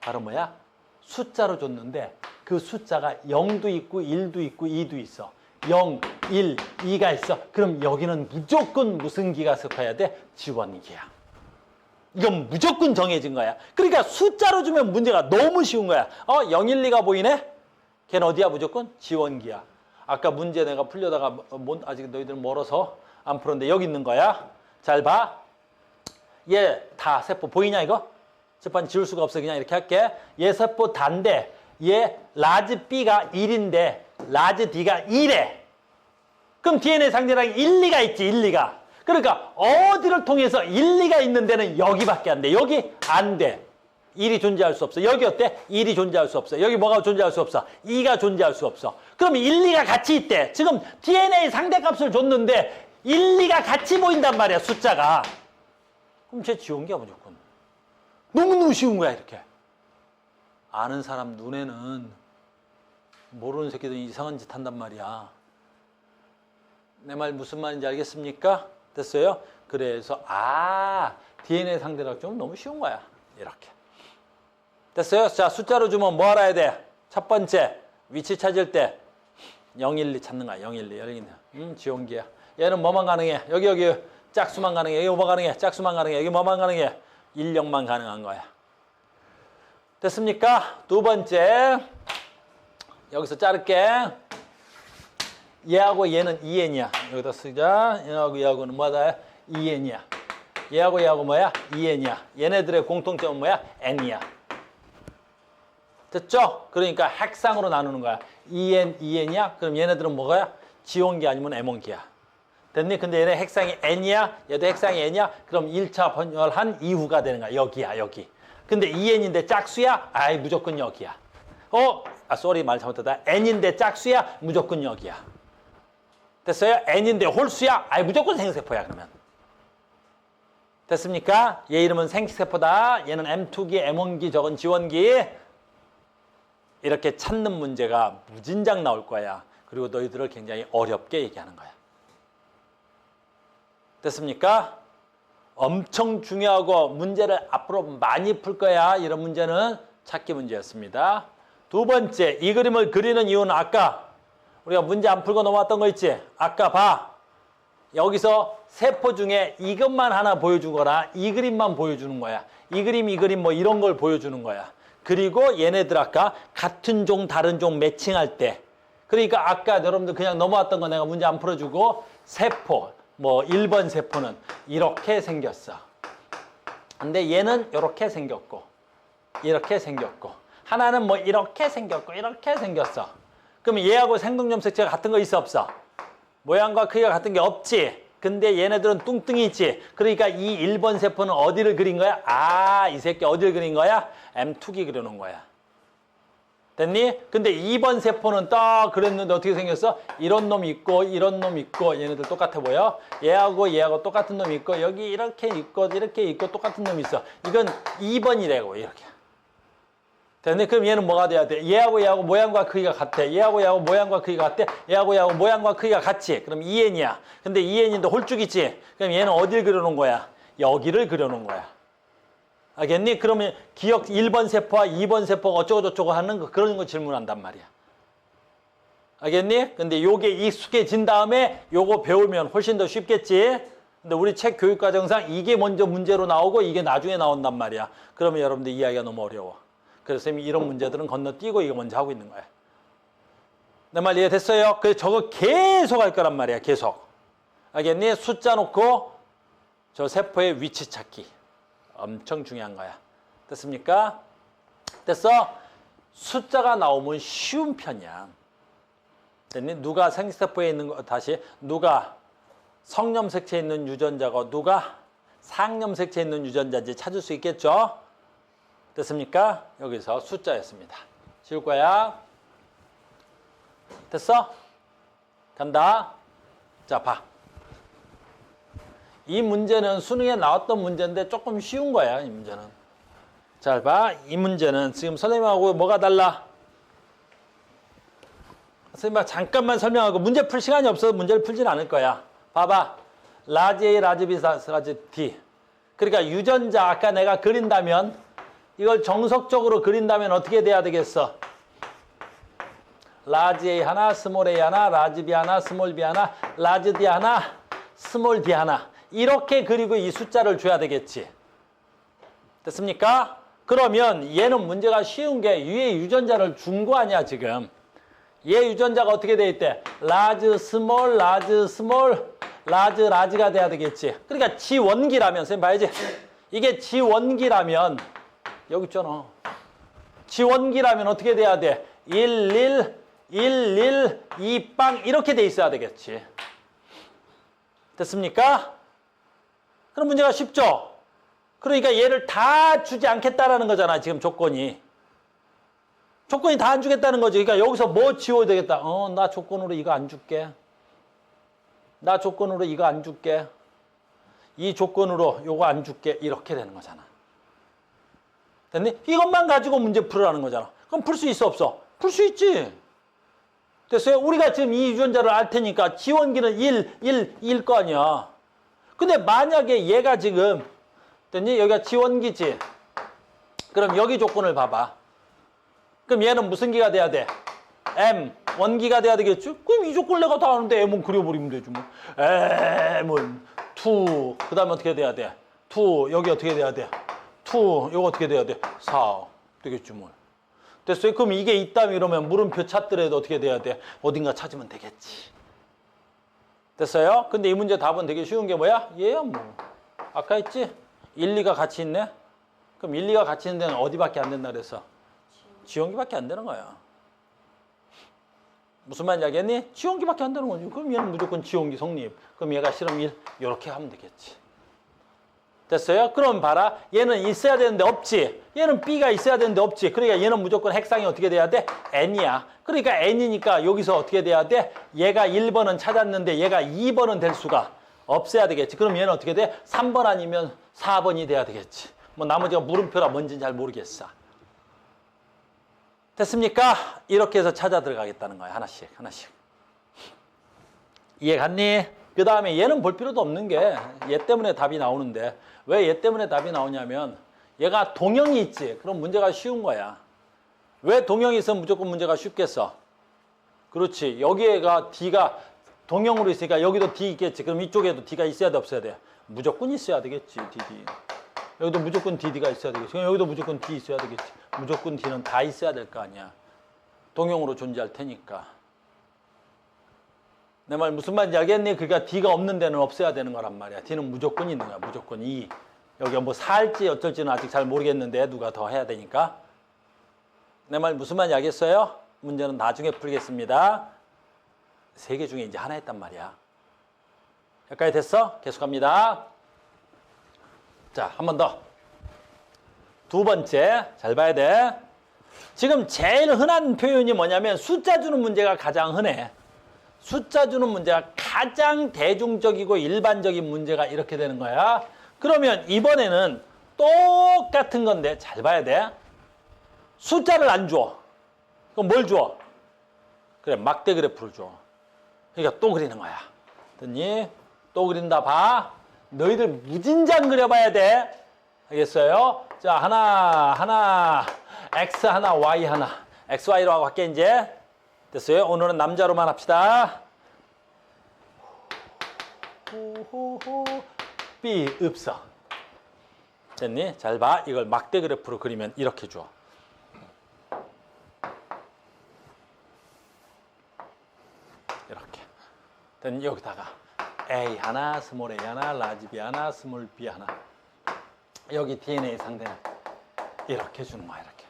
바로 뭐야? 숫자로 줬는데 그 숫자가 0도 있고 1도 있고 2도 있어. 0, 1, 2가 있어. 그럼 여기는 무조건 무슨 기가 섞어야 돼? 지원기야. 이건 무조건 정해진 거야. 그러니까 숫자로 주면 문제가 너무 쉬운 거야. 0, 1, 2가 보이네? 걔는 어디야 무조건? 지원기야. 아까 문제 내가 풀려다가 아직 너희들 멀어서 안 풀었는데 여기 있는 거야. 잘 봐. 얘 다 세포 보이냐 이거? 재판 지울 수가 없어. 그냥 이렇게 할게. 얘 세포 다인데 얘 라지 B가 1인데 라지 D가 1에. 그럼 DNA 상대랑 1, 2가 있지. 1, 2가. 그러니까 어디를 통해서 1, 2가 있는 데는 여기밖에 안 돼. 여기 안 돼. 1이 존재할 수 없어. 여기 어때? 1이 존재할 수 없어. 여기 뭐가 존재할 수 없어? 2가 존재할 수 없어. 그럼 1, 2가 같이 있대. 지금 DNA 상대값을 줬는데 1, 2가 같이 보인단 말이야. 숫자가. 그럼 쟤 지원기야 무조건. 너무너무 쉬운 거야 이렇게. 아는 사람 눈에는 모르는 새끼들 이상한 짓 한단 말이야. 내 말 무슨 말인지 알겠습니까? 됐어요? 그래서 DNA 상대값 좀 너무 쉬운 거야. 이렇게. 됐어요? 자, 숫자로 주면 뭐 알아야 돼? 첫 번째, 위치 찾을 때 0, 1, 2 찾는 거야. 0, 1, 2. 여기 있네. 지원기야. 얘는 뭐만 가능해? 여기 짝수만 가능해. 여기 뭐 가능해? 짝수만 가능해. 여기 뭐만 가능해? 1, 0만 가능한 거야. 됐습니까? 두 번째, 여기서 자를게. 얘하고 얘는 2n이야. 여기다 쓰자. 얘하고는 뭐다? 2n이야. 얘하고 뭐야? 2n이야. 얘네들의 공통점은 뭐야? n이야. 됐죠? 그러니까 핵상으로 나누는 거야. 2n, 2n이야? 그럼 얘네들은 뭐가야? 지원기 아니면 M1기야. 됐니? 근데 얘네 핵상이 n이야? 얘도 핵상이 n이야? 그럼 1차 번열한 이후가 되는 거야. 여기야, 여기. 근데 2n인데 짝수야? 무조건 여기야. 말 잘못했다. n인데 짝수야? 무조건 여기야. 됐어요? n인데 홀수야? 무조건 생세포야, 그러면. 됐습니까? 얘 이름은 생세포다. 얘는 M2기, M1기, 저건 지원기. 이렇게 찾는 문제가 무진장 나올 거야. 그리고 너희들을 굉장히 어렵게 얘기하는 거야. 됐습니까? 엄청 중요하고 문제를 앞으로 많이 풀 거야. 이런 문제는 찾기 문제였습니다. 두 번째, 이 그림을 그리는 이유는 아까 우리가 문제 안 풀고 넘어왔던 거 있지? 아까 봐. 여기서 세포 중에 이것만 하나 보여주거나 이 그림만 보여주는 거야. 이 그림 뭐 이런 걸 보여주는 거야. 그리고 얘네들 아까 같은 종 다른 종 매칭할 때, 그러니까 아까 여러분들 그냥 넘어왔던 거 내가 문제 안 풀어주고 세포, 뭐 1번 세포는 이렇게 생겼어. 근데 얘는 이렇게 생겼고 이렇게 생겼고 하나는 뭐 이렇게 생겼고 이렇게 생겼어. 그럼 얘하고 생동염색체가 같은 거 있어 없어? 모양과 크기가 같은 게 없지. 근데 얘네들은 뚱뚱이 있지. 그러니까 이 1번 세포는 어디를 그린 거야? 아, 이 새끼 어디를 그린 거야? M2기 그려놓은 거야. 됐니? 근데 2번 세포는 딱 그렸는데 어떻게 생겼어? 이런 놈 있고 이런 놈 있고 얘네들 똑같아 보여? 얘하고 똑같은 놈 있고 여기 이렇게 있고 똑같은 놈 있어. 이건 2번이라고 이렇게. 됐니? 그럼 얘는 뭐가 돼야 돼? 얘하고 모양과 크기가 같아. 얘하고 모양과 크기가 같대. 얘하고 모양과 크기가 같지. 그럼 2n이야. 근데 2n인데 홀쭉이지. 그럼 얘는 어딜 그려놓은 거야? 여기를 그려놓은 거야. 알겠니? 그러면 기억 1번 세포와 2번 세포가 어쩌고저쩌고 하는 거 그런 거 질문한단 말이야. 알겠니? 근데 요게 익숙해진 다음에 요거 배우면 훨씬 더 쉽겠지? 근데 우리 책 교육과정상 이게 먼저 문제로 나오고 이게 나중에 나온단 말이야. 그러면 여러분들 이해하기가 너무 어려워. 그래서 이런 문제들은 건너뛰고 이거 먼저 하고 있는 거야. 내 말 이해됐어요? 그래서 저거 계속 할 거란 말이야. 계속. 알겠니? 숫자 놓고 저 세포의 위치 찾기. 엄청 중요한 거야. 됐습니까? 됐어? 숫자가 나오면 쉬운 편이야. 됐니? 누가 생세포에 있는 거, 다시. 누가 성염색체에 있는 유전자고 누가 상염색체에 있는 유전자인지 찾을 수 있겠죠? 됐습니까? 여기서 숫자였습니다. 지울 거야. 됐어? 간다. 자, 봐. 이 문제는 수능에 나왔던 문제인데 조금 쉬운 거야, 이 문제는. 잘 봐. 이 문제는 지금 선생님하고 뭐가 달라? 선생님 잠깐만 설명하고 문제 풀 시간이 없어서 문제를 풀진 않을 거야. 봐봐. 라지 A, 라지 B, 라지 D. 그러니까 유전자 아까 내가 그린다면 이걸 정석적으로 그린다면 어떻게 돼야 되겠어? 라지 A 하나, 스몰 A 하나, 라지 B 하나, 스몰 B 하나, 라지 D 하나, 스몰 D 하나. 이렇게 그리고 이 숫자를 줘야 되겠지. 됐습니까? 그러면 얘는 문제가 쉬운 게 위에 유전자를 준 거 아니야 지금. 얘 유전자가 어떻게 돼 있대? 라지, 스몰, 라지, 스몰, 라지, 라지가 돼야 되겠지. 그러니까 지원기라면 선생님 봐야지. 이게 지원기라면 여기 있잖아. 지원기라면 어떻게 돼야 돼? 11, 11, 2빵 이렇게 돼 있어야 되겠지. 됐습니까? 그럼 문제가 쉽죠? 그러니까 얘를 다 주지 않겠다라는 거잖아, 지금 조건이. 조건이 다 안 주겠다는 거지. 그러니까 여기서 뭐 지워야 되겠다. 나 조건으로 이거 안 줄게. 나 조건으로 이거 안 줄게. 이 조건으로 요거 안 줄게. 이렇게 되는 거잖아. 됐니? 이것만 가지고 문제 풀으라는 거잖아. 그럼 풀 수 있어, 없어? 풀 수 있지. 됐어요? 우리가 지금 이 유전자를 알 테니까 지원기는 1일 거 아니야. 근데 만약에 얘가 지금 됐니? 여기가 지원기지. 그럼 여기 조건을 봐봐. 그럼 얘는 무슨 기가 돼야 돼? M, 원기가 돼야 되겠죠? 그럼 이 조건을 내가 다 아는데 M은 그려버리면 되지 뭐. M은 2, 그 다음에 어떻게 돼야 돼? 2, 여기 어떻게 돼야 돼? 2, 이거 어떻게 돼야 돼? 4, 되겠지 뭘. 됐어요? 그럼 이게 있다면 이러면 물음표 찾더라도 어떻게 돼야 돼? 어딘가 찾으면 되겠지. 됐어요? 근데 이 문제 답은 되게 쉬운 게 뭐야? 얘야 뭐. 아까 했지? 1, 2가 같이 있네? 그럼 1, 2가 같이 있는 데는 어디밖에 안 된다 그랬어? 지원기밖에 안 되는 거야. 무슨 말인지 알겠니? 지원기밖에 안 되는 거지. 그럼 얘는 무조건 지원기 성립. 그럼 얘가 실험 1 이렇게 하면 되겠지. 됐어요? 그럼 봐라. 얘는 있어야 되는데 없지. 얘는 B가 있어야 되는데 없지. 그러니까 얘는 무조건 핵상이 어떻게 돼야 돼? N이야. 그러니까 N이니까 여기서 어떻게 돼야 돼? 얘가 1번은 찾았는데 얘가 2번은 될 수가 없어야 되겠지. 그럼 얘는 어떻게 돼? 3번 아니면 4번이 돼야 되겠지. 뭐 나머지가 물음표라 뭔지는 잘 모르겠어. 됐습니까? 이렇게 해서 찾아 들어가겠다는 거야. 하나씩 하나씩. 이해 갔니? 그 다음에 얘는 볼 필요도 없는 게 얘 때문에 답이 나오는데 왜 얘 때문에 답이 나오냐면 얘가 동형이 있지. 그럼 문제가 쉬운 거야. 왜 동형이 있으면 무조건 문제가 쉽겠어? 그렇지. 여기에가 D가 동형으로 있으니까 여기도 D 있겠지. 그럼 이쪽에도 D가 있어야 돼 없어야 돼? 무조건 있어야 되겠지. DD. 여기도 무조건 DD가 있어야 되겠지. 그럼 여기도 무조건 D 있어야 되겠지. 무조건 D는 다 있어야 될 거 아니야. 동형으로 존재할 테니까. 내 말 무슨 말인지 알겠니? 그러니까 D가 없는 데는 없어야 되는 거란 말이야. D는 무조건 있는 거야. 무조건 E. 여기가 뭐 살지 어쩔지는 아직 잘 모르겠는데 누가 더 해야 되니까. 내 말 무슨 말인지 알겠어요? 문제는 나중에 풀겠습니다. 3개 중에 이제 하나 했단 말이야. 여기까지 됐어? 계속합니다. 자, 한 번 더. 두 번째, 잘 봐야 돼. 지금 제일 흔한 표현이 뭐냐면 숫자 주는 문제가 가장 흔해. 숫자 주는 문제가 가장 대중적이고 일반적인 문제가 이렇게 되는 거야. 그러면 이번에는 똑같은 건데 잘 봐야 돼. 숫자를 안 줘. 그럼 뭘 줘? 그래, 막대 그래프를 줘. 그러니까 또 그리는 거야. 됐니? 또 그린다 봐. 너희들 무진장 그려봐야 돼. 알겠어요? 자, 하나, X 하나, Y 하나. XY로 하고 할게, 이제. 됐어요? 오늘은 남자로만 합시다. 호호호. B, 없어. 됐니? 잘 봐. 이걸 막대 그래프로 그리면 이렇게 줘. 이렇게. 됐니? 여기다가 A 하나, 스몰 A 하나, 라지 B 하나, 스몰 B 하나. 여기 DNA 상대는 이렇게 주는 거야, 이렇게.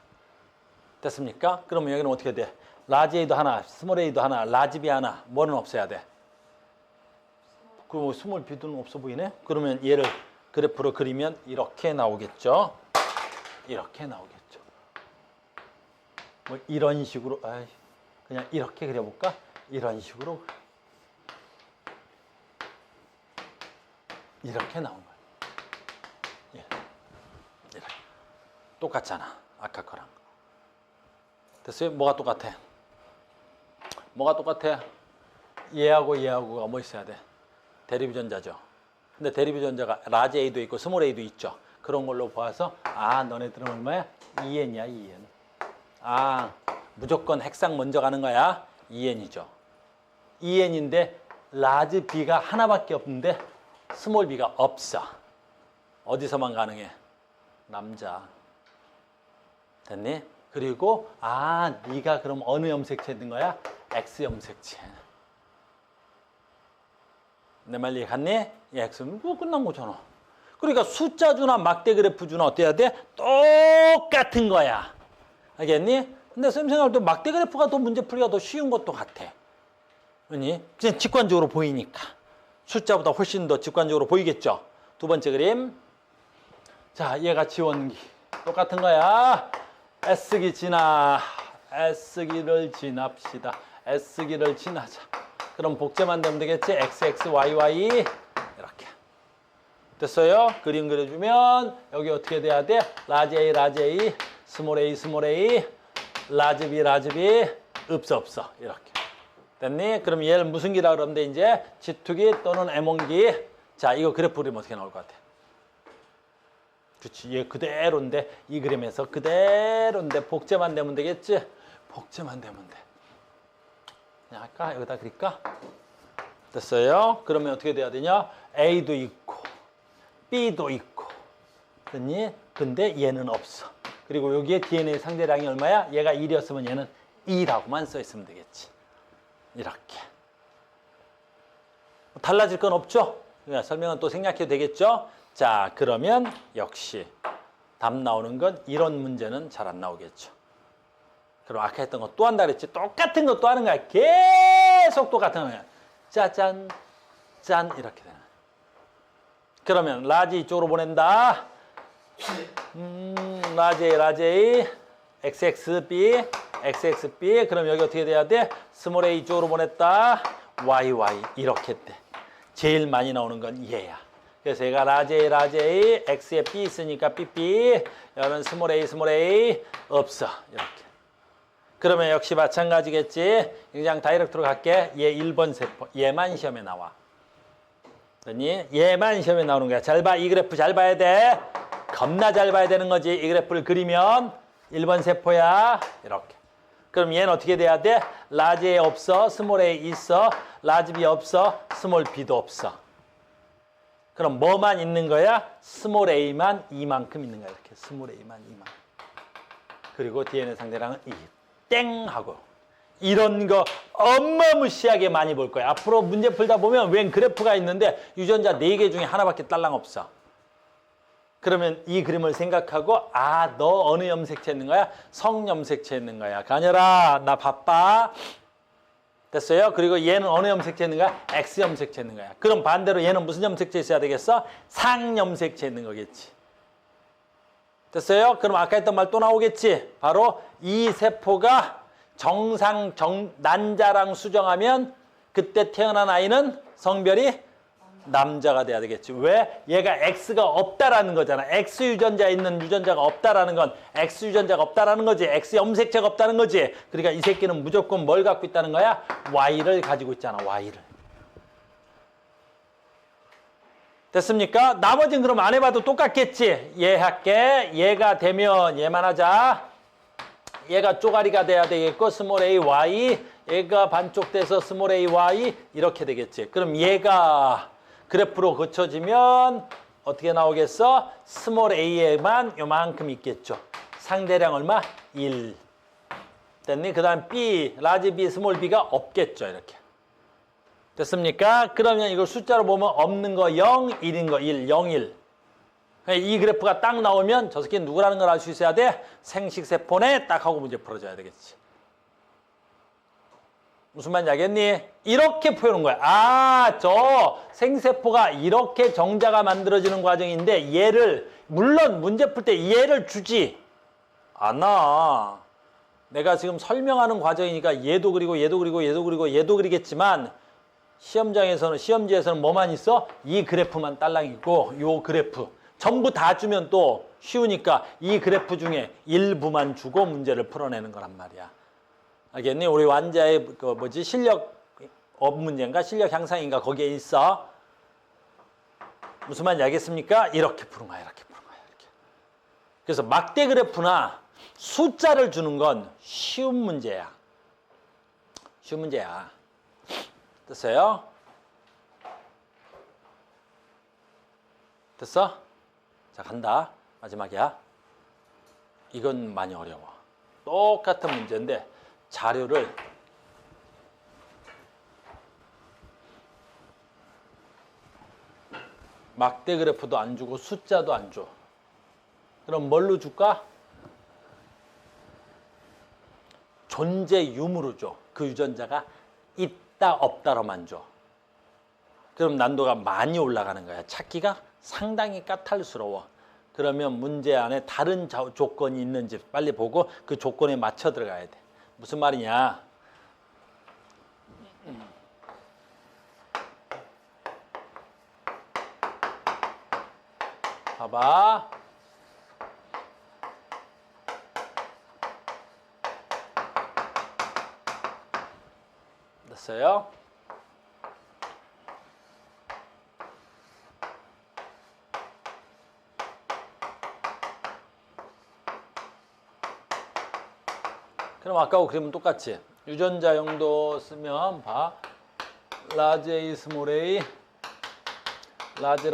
됐습니까? 그러면 여기는 어떻게 돼? 라지 A도 하나, 스몰 A도 하나, 라지 B 하나. 뭐는 없어야 돼? 그리고 스몰 B도 없어 보이네? 그러면 얘를 그래프로 그리면 이렇게 나오겠죠? 이렇게 나오겠죠. 뭐 이런 식으로, 그냥 이렇게 그려볼까? 이런 식으로. 이렇게 나온 거야. 예. 이렇게. 똑같잖아. 아까 거랑. 됐어요? 뭐가 똑같아? 뭐가 똑같아? 얘하고 얘하고가 뭐 있어야 돼? 대립유전자죠. 근데 대립유전자가 라지 A도 있고 스몰 A도 있죠. 그런 걸로 봐서 너네들은 얼마야? 2N이야, 2N. 무조건 핵상 먼저 가는 거야. 2N이죠. 2N인데 라지 B가 하나밖에 없는데 스몰 B가 없어. 어디서만 가능해? 남자. 됐니? 그리고 네가 그럼 어느 염색체인 거야? X 염색체. 내 말 이해갔니? X는 뭐 끝난 거잖아. 그러니까 숫자 주나 막대 그래프 주나 어때야 돼? 똑같은 거야. 알겠니? 근데 쌤 생각할 때 막대 그래프가 더 문제 풀기가 더 쉬운 것도 같아. 그니? 그냥 직관적으로 보이니까. 숫자보다 훨씬 더 직관적으로 보이겠죠? 두 번째 그림. 자, 얘가 지원기. 똑같은 거야. S기 지나. S기를 지납시다. S기를 지나자. 그럼 복제만 되면 되겠지? XX, YY. 이렇게. 됐어요? 그림 그려주면 여기 어떻게 돼야 돼? 라지 A, 라지 A, 스몰 A, 스몰 A, 라지 B, 라지 B. 없어. 이렇게. 됐니? 그럼 얘를 무슨 기라 그러는데 이제 G2기 또는 M1기. 자, 이거 그래프 그리면 어떻게 나올 것 같아? 그렇지. 얘 그대로인데 이 그림에서 그대로인데 복제만 되면 되겠지? 복제만 되면 돼. 그냥 할까? 여기다 그릴까? 됐어요? 그러면 어떻게 돼야 되냐? A도 있고 B도 있고. 됐니? 근데 얘는 없어. 그리고 여기에 DNA 상대량이 얼마야? 얘가 1이었으면 얘는 2라고만 써 있으면 되겠지. 이렇게. 달라질 건 없죠? 설명은 또 생략해도 되겠죠? 자, 그러면 역시 답 나오는 건 이런 문제는 잘 안 나오겠죠. 그럼 아까 했던 거 또 한다 그랬지? 똑같은 거 또 하는 거야. 계속 똑같은 거야. 짜잔, 짠 이렇게 되는 거야. 그러면 라지 이쪽으로 보낸다. 라지 A, XXB, XXB. 그럼 여기 어떻게 돼야 돼? 스몰 A 이쪽으로 보냈다. YY 이렇게 돼. 제일 많이 나오는 건 얘야. 그래서 얘가 라지 A, X에 B 있으니까 BB. 여기는 스몰 A 없어. 이렇게. 그러면 역시 마찬가지겠지. 그냥 다이렉트로 갈게. 얘 1번 세포. 얘만 시험에 나와. 됐니? 얘만 시험에 나오는 거야. 잘 봐. 이 그래프 잘 봐야 돼. 겁나 잘 봐야 되는 거지. 이 그래프를 그리면 1번 세포야. 이렇게. 그럼 얘는 어떻게 돼야 돼? 라지 A 없어. 스몰 A 있어. 라지 B 없어. 스몰 B도 없어. 그럼 뭐만 있는 거야? 스몰 A만 이만큼 있는 거야. 이렇게 스몰 A만 이만큼. 그리고 DNA 상대량은 2. 땡 하고. 이런 거 어마무시하게 많이 볼 거야. 앞으로 문제 풀다 보면 웬 그래프가 있는데 유전자 4개 중에 하나밖에 딸랑 없어. 그러면 이 그림을 생각하고 너 어느 염색체 있는 거야? 성염색체 있는 거야. 가녀라 나 바빠. 됐어요? 그리고 얘는 어느 염색체 있는 거야? X 염색체 있는 거야. 그럼 반대로 얘는 무슨 염색체 있어야 되겠어? 상염색체 있는 거겠지. 됐어요? 그럼 아까 했던 말 또 나오겠지? 바로 이 세포가 난자랑 수정하면 그때 태어난 아이는 성별이 남자가 돼야 되겠지. 왜? 얘가 X가 없다라는 거잖아. X 유전자 있는 유전자가 없다라는 건 X 유전자가 없다라는 거지. X 염색체가 없다는 거지. 그러니까 이 새끼는 무조건 뭘 갖고 있다는 거야? Y를 가지고 있잖아. Y를. 됐습니까? 나머지는 그럼 안 해봐도 똑같겠지. 얘 할게. 얘가 되면 얘만 하자. 얘가 쪼가리가 돼야 되겠고 스몰 a, y. 얘가 반쪽 돼서 스몰 a, y. 이렇게 되겠지. 그럼 얘가 그래프로 그쳐지면 어떻게 나오겠어? 스몰 a에만 요만큼 있겠죠. 상대량 얼마? 1. 됐니? 그 다음 b, 라지 b, 스몰 b가 없겠죠. 이렇게. 됐습니까? 그러면 이걸 숫자로 보면 없는 거 0, 1인 거 1, 0, 1. 이 그래프가 딱 나오면 저 새끼는 누구라는 걸 알 수 있어야 돼? 생식세포네 딱 하고 문제 풀어줘야 되겠지. 무슨 말인지 알겠니? 이렇게 표현한 거야. 아, 저 생세포가 이렇게 정자가 만들어지는 과정인데 얘를 물론 문제 풀 때 얘를 주지 않아. 내가 지금 설명하는 과정이니까 얘도 그리고 얘도 그리고 얘도 그리고 얘도 그리겠지만 시험장에서는 시험지에서는 뭐만 있어? 이 그래프만 딸랑 있고 요 그래프 전부 다 주면 또 쉬우니까 이 그래프 중에 일부만 주고 문제를 풀어내는 거란 말이야. 알겠니? 우리 완자의 그 실력 업 문제인가 실력 향상인가 거기에 있어. 무슨 말인지 알겠습니까? 이렇게 푸는 거야. 이렇게 푸는 거야. 이렇게. 그래서 막대 그래프나 숫자를 주는 건 쉬운 문제야. 쉬운 문제야. 됐어요? 됐어? 자, 간다. 마지막이야. 이건 많이 어려워. 똑같은 문제인데 자료를 막대 그래프도 안 주고 숫자도 안 줘. 그럼 뭘로 줄까? 존재 유무로 줘. 그 유전자가 있다 없다로만 줘. 그럼 난도가 많이 올라가는 거야. 찾기가 상당히 까탈스러워. 그러면 문제 안에 다른 조건이 있는지 빨리 보고 그 조건에 맞춰 들어가야 돼. 무슨 말이냐? 봐봐. 됐어요? 그럼 아까하고 그림은 똑같지? 유전자 용도 쓰면 봐. 라지 A, 스몰 a, 라지,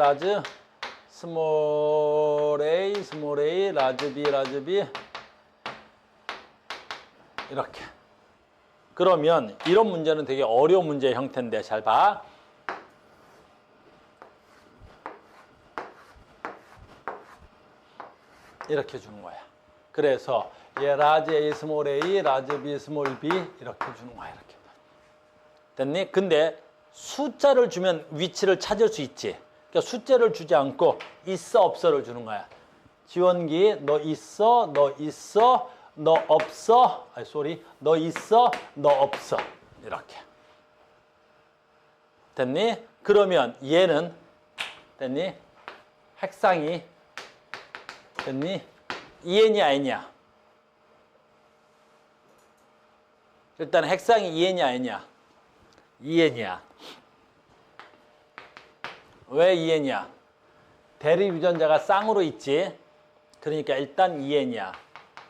스몰 a, 라지 B 이렇게. 그러면 이런 문제는 되게 어려운 문제의 형태인데 잘 봐. 이렇게 주는 거야. 그래서 얘 라지 A, 스몰 a, 라지 B, 스몰 b 이렇게 주는 거야. 이렇게. 됐니? 근데 숫자를 주면 위치를 찾을 수 있지. 그러니까 숫자를 주지 않고 있어 없어를 주는 거야. 지원기 너 있어, 너 있어, 너 없어. 너 있어, 너 없어. 이렇게. 됐니? 그러면 얘는 됐니? 핵상이 됐니? EN이 아니냐? 일단 핵상이 EN이 아니냐? EN이야. 왜 EN이야? 대립 유전자가 쌍으로 있지. 그러니까 일단 EN이야.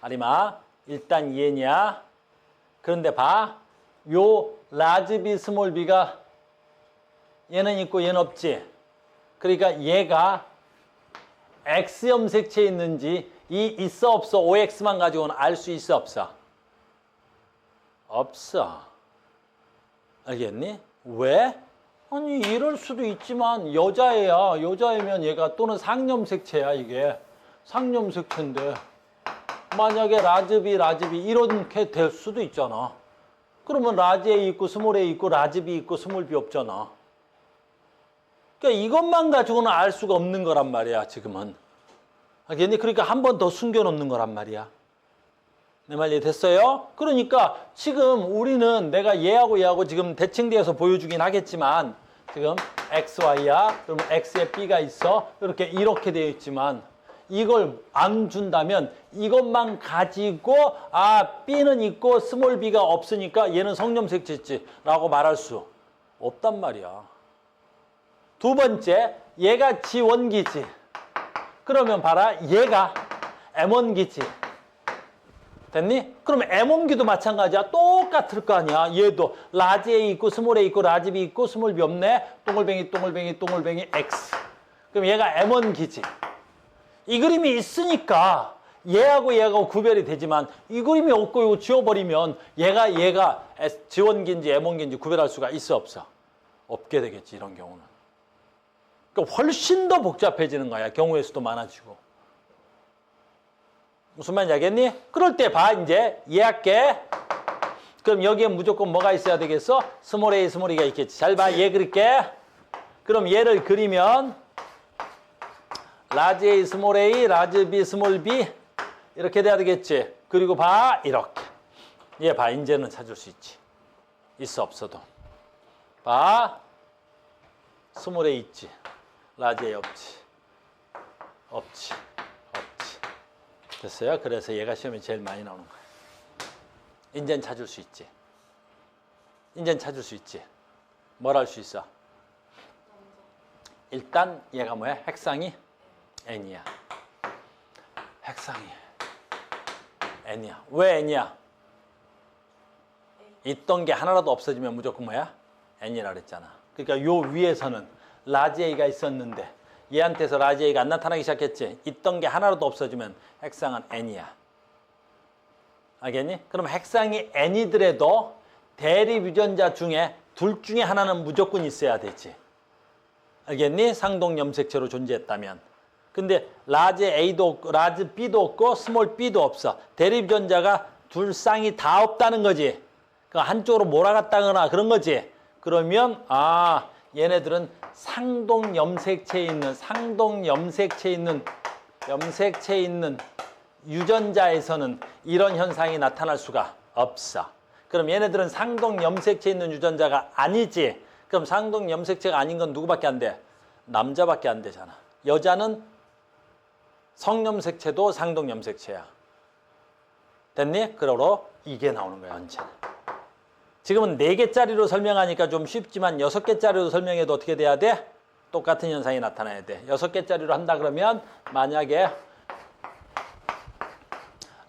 아리마. 일단 EN이야. 그런데 봐. 요 라지 B, 스몰 b가 얘는 있고 얘는 없지. 그러니까 얘가 X 염색체에 있는지 이 있어 없어 OX만 가지고는 알 수 있어 없어? 없어. 알겠니? 왜? 아니 이럴 수도 있지만 여자애야. 여자애면 얘가 또는 상염색체야 이게. 상염색체인데 만약에 라지 B 이렇게 될 수도 있잖아. 그러면 라지 A 있고 스몰 A 있고 라지 B 있고 스몰 B 없잖아. 그러니까 이것만 가지고는 알 수가 없는 거란 말이야, 지금은. 알겠니? 그러니까 한 번 더 숨겨놓는 거란 말이야. 내 말 이해됐어요? 그러니까 지금 우리는 내가 얘하고 지금 대칭되어서 보여주긴 하겠지만 지금 XY야. 그러면 X에 B가 있어. 이렇게 되어 있지만 이걸 안 준다면 이것만 가지고 B는 있고 스몰 b가 없으니까 얘는 성염색체지 라고 말할 수 없단 말이야. 두 번째, 얘가 G1기지. 그러면 봐라, 얘가 M1기지. 됐니? 그럼 M1기도 마찬가지야. 똑같을 거 아니야. 얘도 라지 A 있고 스몰 A 있고 라지 B 있고 스몰 B 없네. 동글뱅이 X. 그럼 얘가 M1기지. 이 그림이 있으니까 얘하고 구별이 되지만 이 그림이 없고 이거 지워버리면 얘가 G1기인지 M1기인지 구별할 수가 있어 없어? 없게 되겠지, 이런 경우는. 그러니까 훨씬 더 복잡해지는 거야. 경우의 수도 많아지고. 무슨 말인지 알겠니? 그럴 때 봐, 이제 이해할게. 그럼 여기에 무조건 뭐가 있어야 되겠어? 스몰 a, 스몰 e가 있겠지. 잘 봐, 얘 그릴게. 그럼 얘를 그리면 라지 a, 스몰 a, 라지 b, 스몰 b 이렇게 돼야 되겠지. 그리고 봐, 이렇게. 얘 봐, 이제는 찾을 수 있지. 있어 없어도. 봐, 스몰 a 있지. 라지 a 없지. 없지. 됐어요? 그래서 얘가 시험에 제일 많이 나오는 거야. 인제는 찾을 수 있지. 인제는 찾을 수 있지. 뭘 할 수 있어? 일단 얘가 뭐야? 핵상이 n이야. 핵상이 n이야. 왜 n이야? 있던 게 하나라도 없어지면 무조건 뭐야? n이라 그랬잖아. 그러니까 요 위에서는 라지 a가 있었는데 얘한테서 라지 a가 안 나타나기 시작했지. 있던 게 하나라도 없어지면 핵상은 n이야. 알겠니? 그럼 핵상이 n이더라도 대립 유전자 중에 둘 중에 하나는 무조건 있어야 되지. 알겠니? 상동 염색체로 존재했다면. 근데 라지 A도 없고 라지 B도 없고 스몰 B도 없어. 대립 유전자가 둘 쌍이 다 없다는 거지. 그러니까 한쪽으로 몰아갔다거나 그런 거지. 그러면 얘네들은 상동 염색체에 있는 유전자에서는 이런 현상이 나타날 수가 없어. 그럼 얘네들은 상동 염색체에 있는 유전자가 아니지. 그럼 상동 염색체가 아닌 건 누구밖에 안 돼? 남자밖에 안 되잖아. 여자는 성염색체도 상동 염색체야. 됐니? 그러므로 이게 나오는 거야, 언제나. 지금은 4개짜리로 설명하니까 좀 쉽지만 6개짜리로 설명해도 어떻게 돼야 돼? 똑같은 현상이 나타나야 돼. 6개짜리로 한다 그러면 만약에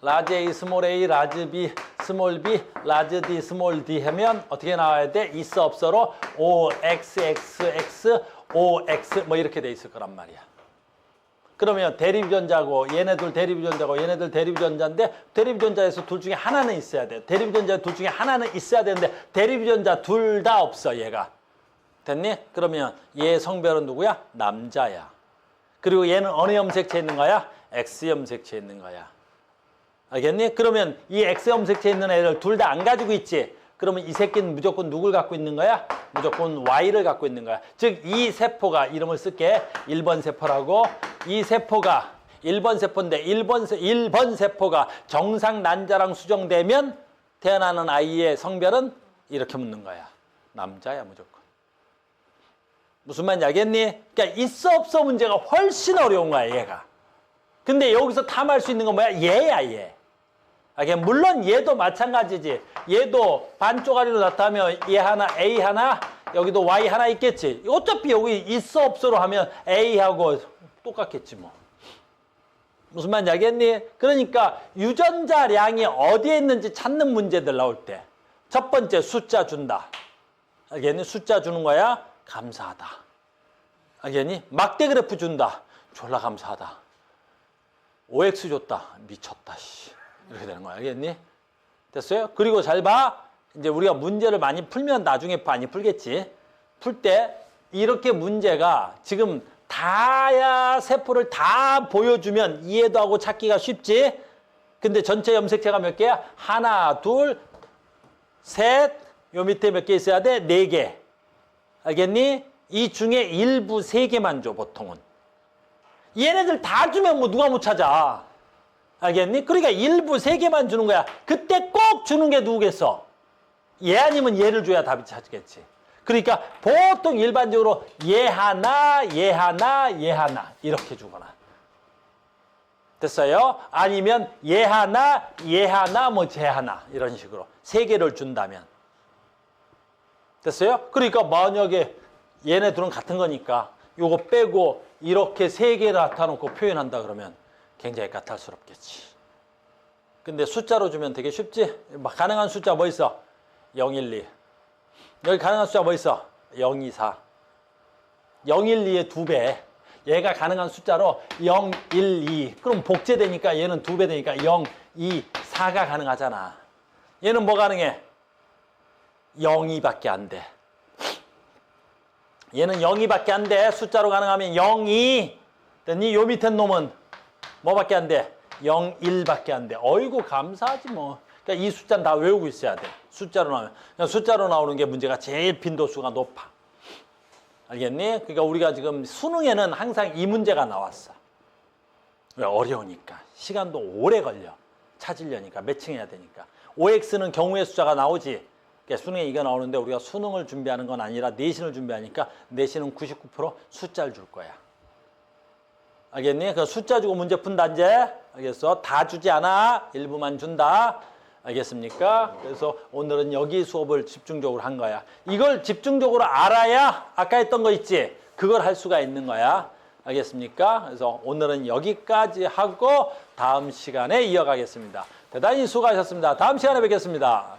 라지 A, 스몰 a, 라지 B, 스몰 b, 라지 D, 스몰 d 하면 어떻게 나와야 돼? 있어 없어로 OXXX, OX 뭐 이렇게 돼 있을 거란 말이야. 그러면 대립유전자고 얘네들 대립유전자고 얘네들 대립유전자인데 대립유전자에서 둘 중에 하나는 있어야 돼. 대립유전자 둘 중에 하나는 있어야 되는데 대립유전자 둘 다 없어, 얘가. 됐니? 그러면 얘 성별은 누구야? 남자야. 그리고 얘는 어느 염색체에 있는 거야? X 염색체에 있는 거야. 알겠니? 그러면 이 X 염색체에 있는 애를 둘 다 안 가지고 있지. 그러면 이 새끼는 무조건 누굴 갖고 있는 거야? 무조건 Y를 갖고 있는 거야. 즉 이 세포가 이름을 쓸게. 1번 세포라고. 이 세포가 1번 세포인데 1번 세포가 정상 난자랑 수정되면 태어나는 아이의 성별은 이렇게 묻는 거야. 남자야, 무조건. 무슨 말인지 알겠니? 그러니까 있어 없어 문제가 훨씬 어려운 거야, 얘가. 근데 여기서 탐할 수 있는 건 뭐야? 얘야, 얘. 물론 얘도 마찬가지지. 얘도 반쪽아리로 나타나면 얘 하나, A 하나, 여기도 Y 하나 있겠지. 어차피 여기 있어 없어로 하면 A하고 똑같겠지 뭐. 무슨 말인지 알겠니? 그러니까 유전자량이 어디에 있는지 찾는 문제들 나올 때 첫 번째 숫자 준다. 알겠니? 숫자 주는 거야. 감사하다. 알겠니? 막대 그래프 준다. 졸라 감사하다. OX 줬다. 미쳤다. 씨. 이렇게 되는 거야. 알겠니? 됐어요? 그리고 잘 봐. 이제 우리가 문제를 많이 풀면 나중에 많이 풀겠지. 풀 때 이렇게 문제가 지금 다야 세포를 다 보여주면 이해도 하고 찾기가 쉽지. 근데 전체 염색체가 몇 개야? 하나, 둘, 셋, 요 밑에 몇 개 있어야 돼? 4개. 알겠니? 이 중에 일부 3개만 줘, 보통은. 얘네들 다 주면 뭐 누가 못 찾아. 알겠니? 그러니까 일부 3개만 주는 거야. 그때 꼭 주는 게 누구겠어? 얘 아니면 얘를 줘야 답이 찾겠지. 그러니까 보통 일반적으로 얘 하나, 얘 하나, 얘 하나 이렇게 주거나. 됐어요? 아니면 얘 하나, 얘 하나, 뭐 쟤 하나 이런 식으로 3개를 준다면. 됐어요? 그러니까 만약에 얘네 둘은 같은 거니까 요거 빼고 이렇게 3개를 나타놓고 표현한다 그러면 굉장히 까탈스럽겠지. 근데 숫자로 주면 되게 쉽지? 가능한 숫자 뭐 있어? 0, 1, 2. 여기 가능한 숫자 뭐 있어? 0, 2, 4. 0, 1, 2의 2배. 얘가 가능한 숫자로 0, 1, 2. 그럼 복제되니까 얘는 2배 되니까 0, 2, 4가 가능하잖아. 얘는 뭐 가능해? 0, 2밖에 안 돼. 얘는 0, 2밖에 안 돼. 숫자로 가능하면 0, 2. 됐니? 요 밑에 놈은 뭐밖에 안 돼? 0, 1밖에 안 돼. 어이구 감사하지 뭐. 그러니까 이 숫자는 다 외우고 있어야 돼. 숫자로 나오면. 그러니까 숫자로 나오는 게 문제가 제일 빈도수가 높아. 알겠니? 그러니까 우리가 지금 수능에는 항상 이 문제가 나왔어. 왜? 어려우니까. 시간도 오래 걸려. 찾으려니까. 매칭해야 되니까. OX는 경우의 숫자가 나오지. 그러니까 수능에 이거 나오는데 우리가 수능을 준비하는 건 아니라 내신을 준비하니까 내신은 99% 숫자를 줄 거야. 알겠니? 그 숫자 주고 문제 푼다 이제. 알겠어? 다 주지 않아. 일부만 준다. 알겠습니까? 그래서 오늘은 여기 수업을 집중적으로 한 거야. 이걸 집중적으로 알아야 아까 했던 거 있지? 그걸 할 수가 있는 거야. 알겠습니까? 그래서 오늘은 여기까지 하고 다음 시간에 이어가겠습니다. 대단히 수고하셨습니다. 다음 시간에 뵙겠습니다.